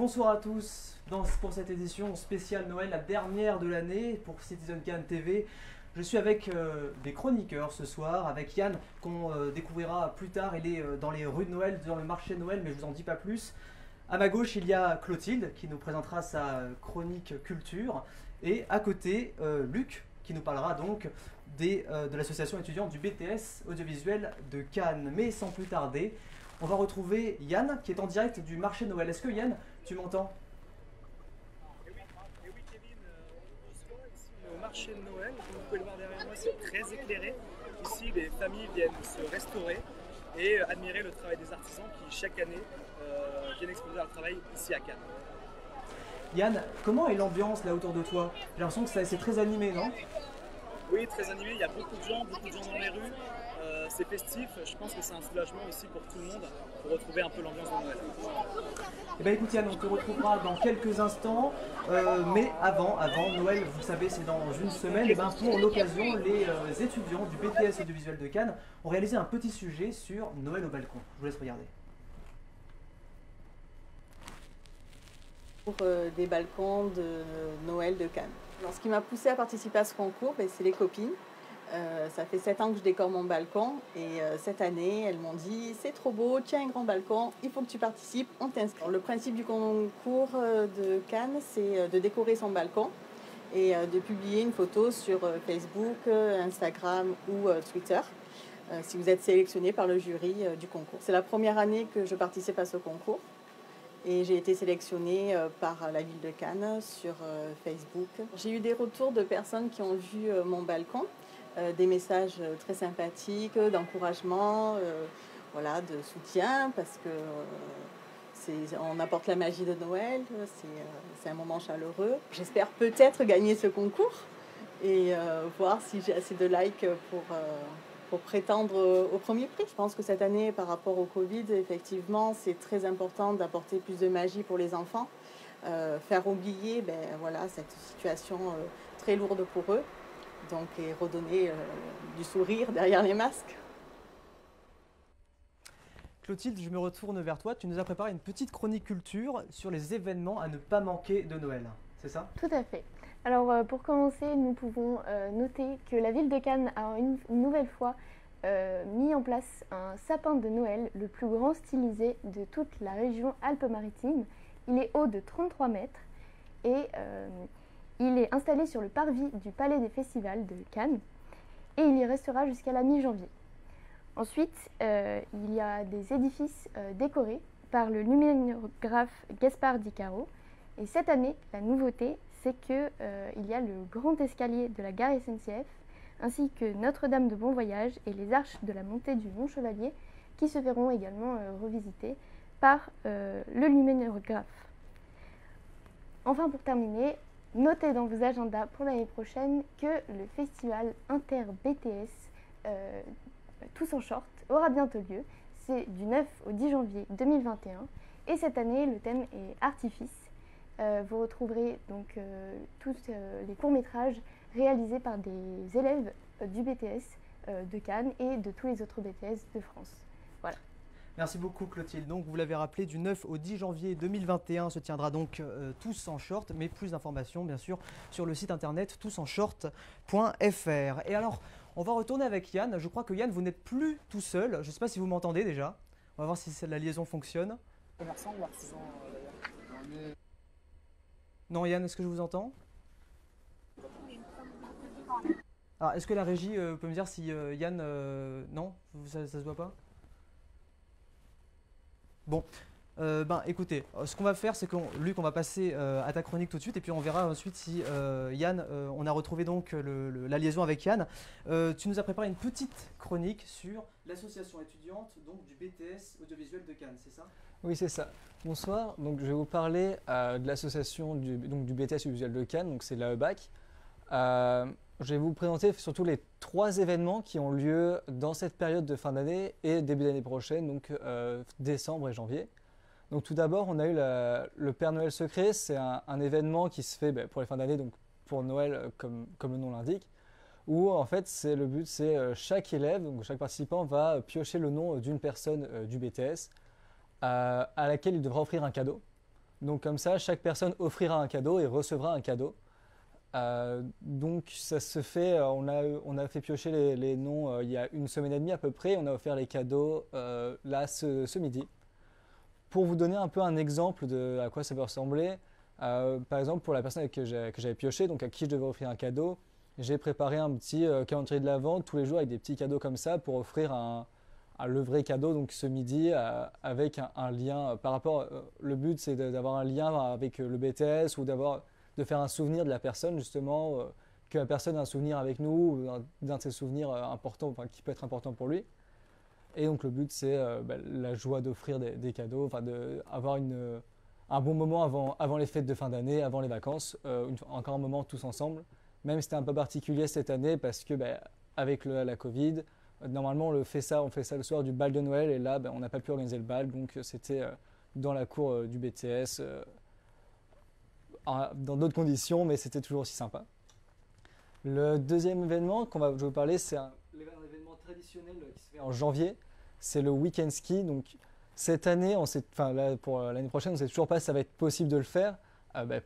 Bonsoir à tous pour cette édition spéciale Noël, la dernière de l'année pour Citizen Kane TV. Je suis avec des chroniqueurs ce soir, avec Yann qu'on découvrira plus tard. Il est dans les rues de Noël, dans le marché de Noël, mais je vous en dis pas plus. À ma gauche, il y a Clotilde qui nous présentera sa chronique culture. Et à côté, Luc qui nous parlera donc de l'association étudiante du BTS audiovisuel de Cannes. Mais sans plus tarder, on va retrouver Yann qui est en direct du marché de Noël. Est-ce que Yann, tu m'entends? Et oui, Kevin, on se voit ici au marché de Noël. Comme vous pouvez le voir derrière moi, c'est très éclairé. Ici, les familles viennent se restaurer et admirer le travail des artisans qui, chaque année, viennent exposer leur travail ici à Cannes. Yann, comment est l'ambiance là autour de toi? J'ai l'impression que c'est très animé, non? Oui, très animé, il y a beaucoup de gens dans les rues. C'est festif, je pense que c'est un soulagement aussi pour tout le monde, pour retrouver un peu l'ambiance de Noël. Eh bien écoute Yann, on te retrouvera dans quelques instants, mais avant Noël, vous savez c'est dans une semaine, et ben pour l'occasion les étudiants du BTS audiovisuel de Cannes ont réalisé un petit sujet sur Noël au balcon. Je vous laisse regarder. Pour des balcons de Noël de Cannes. Alors, ce qui m'a poussée à participer à ce concours, c'est les copines. Ça fait 7 ans que je décore mon balcon et cette année, elles m'ont dit « c'est trop beau, tiens un grand balcon, il faut que tu participes, on t'inscrit ». Le principe du concours de Cannes, c'est de décorer son balcon et de publier une photo sur Facebook, Instagram ou Twitter si vous êtes sélectionné par le jury du concours. C'est la première année que je participe à ce concours. Et j'ai été sélectionnée par la ville de Cannes sur Facebook. J'ai eu des retours de personnes qui ont vu mon balcon, des messages très sympathiques, d'encouragement, voilà, de soutien, parce que on apporte la magie de Noël, c'est un moment chaleureux. J'espère peut-être gagner ce concours et voir si j'ai assez de likes pour prétendre au premier prix. Je pense que cette année, par rapport au Covid, effectivement, c'est très important d'apporter plus de magie pour les enfants, faire oublier voilà, cette situation très lourde pour eux, donc, et redonner du sourire derrière les masques. Clotilde, je me retourne vers toi. Tu nous as préparé une petite chronique culture sur les événements à ne pas manquer de Noël, c'est ça? Tout à fait. Alors pour commencer, nous pouvons noter que la ville de Cannes a une nouvelle fois mis en place un sapin de Noël, le plus grand stylisé de toute la région Alpes-Maritimes. Il est haut de 33 mètres et il est installé sur le parvis du Palais des Festivals de Cannes et il y restera jusqu'à la mi-janvier. Ensuite, il y a des édifices décorés par le luminographe Gaspard Di Caro. Et cette année, la nouveauté, c'est qu'il y a le grand escalier de la gare SNCF, ainsi que Notre-Dame de Bon Voyage et les arches de la montée du Mont Chevalier, qui se verront également revisitées par le luminographe. Enfin, pour terminer, notez dans vos agendas pour l'année prochaine que le festival Inter-BTS Tous en Short aura bientôt lieu. C'est du 9 au 10 janvier 2021 et cette année, le thème est Artifice. Vous retrouverez donc tous les courts-métrages réalisés par des élèves du BTS de Cannes et de tous les autres BTS de France. Voilà. Merci beaucoup Clotilde. Donc vous l'avez rappelé, du 9 au 10 janvier 2021 se tiendra donc Tous en Short, mais plus d'informations bien sûr sur le site internet tousenshort.fr. Et alors, on va retourner avec Yann. Je crois que Yann, vous n'êtes plus tout seul. Je ne sais pas si vous m'entendez déjà. On va voir si la liaison fonctionne. Commerçant ou artisan d'ailleurs? Non Yann, est-ce que je vous entends? Alors, est-ce que la régie peut me dire si Yann... non, ça se voit pas? Bon, écoutez, ce qu'on va faire, c'est que Luc, on va passer à ta chronique tout de suite et puis on verra ensuite si Yann, on a retrouvé donc la liaison avec Yann. Tu nous as préparé une petite chronique sur l'association étudiante donc, du BTS audiovisuel de Cannes, c'est ça? Oui, c'est ça. Bonsoir, donc je vais vous parler de l'association du BTS audiovisuel de Cannes, donc c'est l'AEBAC. Je vais vous présenter surtout les 3 événements qui ont lieu dans cette période de fin d'année et début d'année prochaine, donc décembre et janvier. Donc tout d'abord, on a eu le Père Noël secret. C'est un événement qui se fait pour les fins d'année, donc pour Noël comme le nom l'indique, où en fait le but c'est chaque élève, donc chaque participant va piocher le nom d'une personne du BTS à laquelle il devra offrir un cadeau. Donc comme ça, chaque personne offrira un cadeau et recevra un cadeau. Donc ça se fait, on a fait piocher les noms il y a une semaine et demie à peu près, on a offert les cadeaux là ce midi. Pour vous donner un peu un exemple de à quoi ça peut ressembler, par exemple pour la personne que j'avais pioché, donc à qui je devais offrir un cadeau, j'ai préparé un petit calendrier de l'Avent tous les jours avec des petits cadeaux comme ça pour offrir le vrai cadeau donc ce midi avec un lien par rapport, le but c'est d'avoir un lien avec le BTS ou de faire un souvenir de la personne justement, que la personne a un souvenir avec nous, ou d'un de ses souvenirs importants, enfin, qui peut être important pour lui. Et donc le but c'est la joie d'offrir des cadeaux, enfin d'avoir un bon moment avant les fêtes de fin d'année, avant les vacances, encore un moment tous ensemble. Même si c'était un peu particulier cette année parce que avec la Covid, normalement on fait ça le soir du bal de Noël et là on n'a pas pu organiser le bal, donc c'était dans la cour du BTS. Dans d'autres conditions, mais c'était toujours aussi sympa. Le deuxième événement je vais vous parler, c'est un événement traditionnel qui se fait en janvier. C'est le week-end ski. Donc, cette année, pour l'année prochaine, on ne sait toujours pas si ça va être possible de le faire,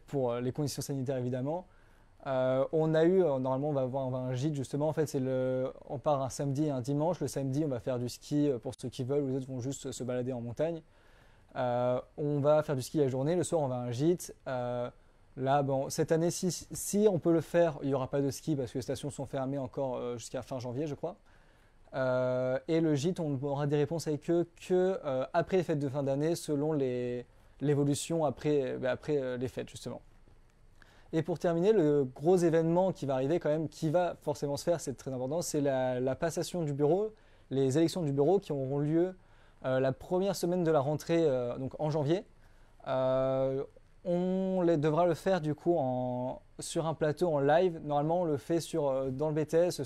pour les conditions sanitaires évidemment. Normalement, on va avoir un gîte justement. En fait, on part un samedi et un dimanche. Le samedi, on va faire du ski pour ceux qui veulent, les autres vont juste se balader en montagne. On va faire du ski la journée. Le soir, on va à un gîte. Là, cette année, si on peut le faire, il n'y aura pas de ski parce que les stations sont fermées encore jusqu'à fin janvier, je crois. Et le gîte, on aura des réponses avec eux après les fêtes de fin d'année, selon l'évolution après les fêtes, justement. Et pour terminer, le gros événement qui va arriver quand même, qui va forcément se faire, c'est très important, c'est la passation du bureau, les élections du bureau qui auront lieu la première semaine de la rentrée, donc en janvier. On devra le faire du coup sur un plateau en live. Normalement, on le fait dans le BTS,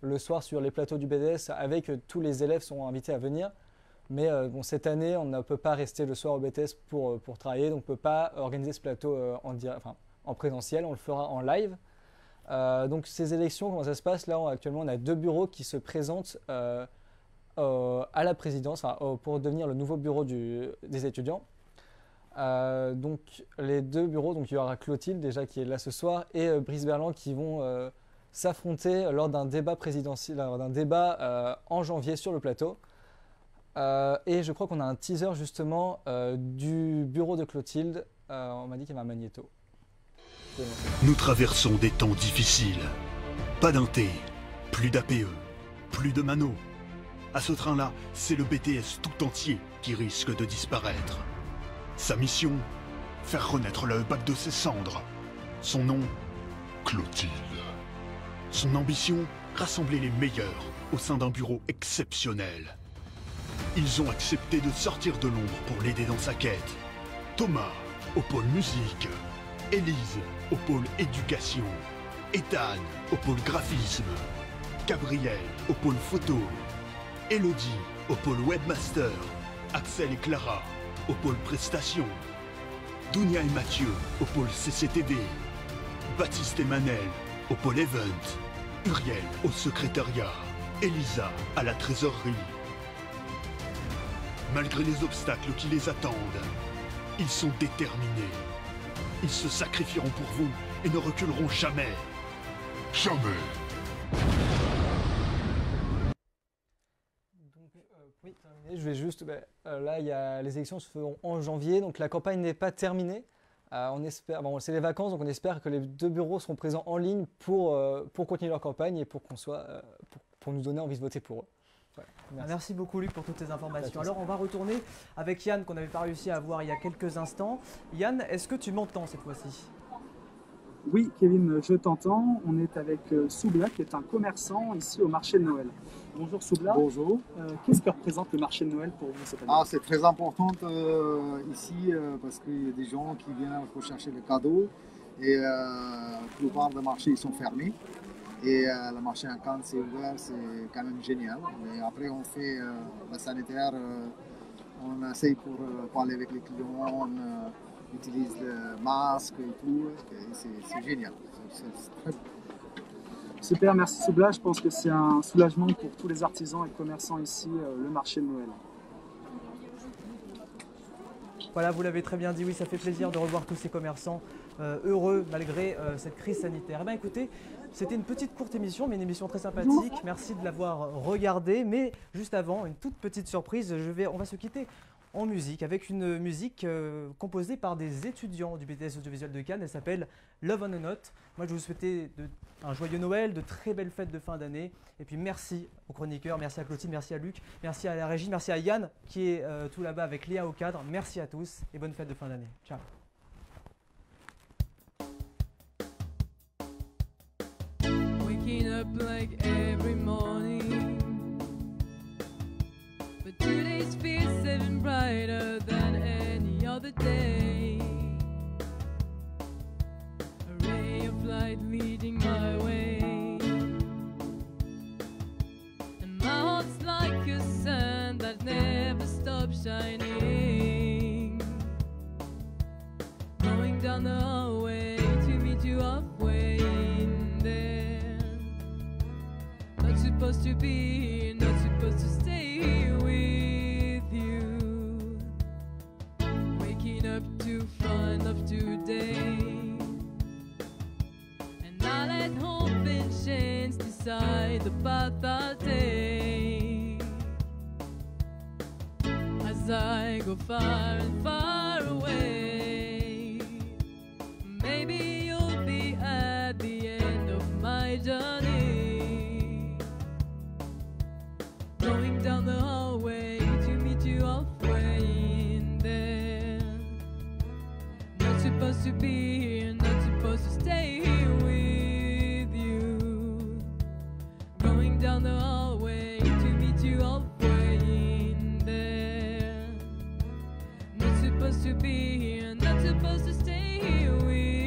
le soir sur les plateaux du BTS, avec tous les élèves sont invités à venir. Mais cette année, on ne peut pas rester le soir au BTS pour travailler, donc on ne peut pas organiser ce plateau en présentiel, on le fera en live. Donc ces élections, comment ça se passe? Là, actuellement, on a 2 bureaux qui se présentent à la présidence pour devenir le nouveau bureau des étudiants. Donc les 2 bureaux, donc il y aura Clotilde déjà qui est là ce soir et Brice Berland qui vont s'affronter lors d'un débat présidentiel, en janvier sur le plateau. Et je crois qu'on a un teaser justement du bureau de Clotilde. On m'a dit qu'il y avait un magnéto. Nous traversons des temps difficiles. Pas d'inté, plus d'APE, plus de mano. À ce train-là, c'est le BTS tout entier qui risque de disparaître. Sa mission, faire renaître le bac de ses cendres. Son nom, Clotilde. Son ambition, rassembler les meilleurs au sein d'un bureau exceptionnel. Ils ont accepté de sortir de l'ombre pour l'aider dans sa quête. Thomas, au pôle musique. Élise, au pôle éducation. Ethan, au pôle graphisme. Gabriel, au pôle photo. Elodie, au pôle webmaster. Axel et Clara, au pôle prestation. Dounia et Mathieu, au pôle CCTV. Baptiste et Manel, au pôle event. Uriel, au secrétariat. Elisa, à la trésorerie. Malgré les obstacles qui les attendent, ils sont déterminés. Ils se sacrifieront pour vous et ne reculeront jamais. Jamais. Oui, terminé. Je vais juste. Là, les élections se feront en janvier, donc la campagne n'est pas terminée. On espère. C'est les vacances, donc on espère que les 2 bureaux seront présents en ligne pour continuer leur campagne et pour pour nous donner envie de voter pour eux. Ouais, merci beaucoup Luc pour toutes ces informations. Alors on va retourner avec Yann qu'on n'avait pas réussi à voir il y a quelques instants. Yann, est-ce que tu m'entends cette fois-ci? Oui, Kevin, je t'entends. On est avec Soubla, qui est un commerçant ici au marché de Noël. Bonjour Soubla. Bonjour. Qu'est-ce que représente le marché de Noël pour vous cette année? C'est très important ici parce qu'il y a des gens qui viennent pour chercher les cadeaux et la plupart des marchés ils sont fermés. Et le marché à Cannes, c'est ouvert, c'est quand même génial. Et après, on fait la sanitaire, on essaye pour parler avec les clients, on utilise le masque et tout. C'est génial. C'est très bon. Super, merci Soubla. Je pense que c'est un soulagement pour tous les artisans et commerçants ici, le marché de Noël. Voilà, vous l'avez très bien dit, oui, ça fait plaisir de revoir tous ces commerçants heureux malgré cette crise sanitaire. Eh bien écoutez, c'était une petite courte émission, mais une émission très sympathique. Merci de l'avoir regardée. Mais juste avant, une toute petite surprise, on va se quitter en musique, avec une musique composée par des étudiants du BTS Audiovisuel de Cannes. Elle s'appelle Love on a Note. Moi, je vous souhaitais un joyeux Noël, de très belles fêtes de fin d'année. Et puis merci aux chroniqueurs, merci à Clotilde, merci à Luc, merci à la régie, merci à Yann qui est tout là-bas avec Léa au cadre. Merci à tous et bonne fête de fin d'année. Ciao. Waking up like every morning, but today's feels even brighter than any other day. A ray of light leading my way, and my heart's like a sun that never stops shining. Going down the hallway to meet you halfway in there. Not supposed to be here, not supposed to stay here with you. Waking up to find love today, and I let hope and chance decide the path I'll take. As I go far and far away, maybe you'll be at the end of my journey. Going down the hallway to meet you halfway in there. Not supposed to be here, not supposed to stay here with you. Going down the hallway to meet you halfway in there. Not supposed to be here, not supposed to stay here with you.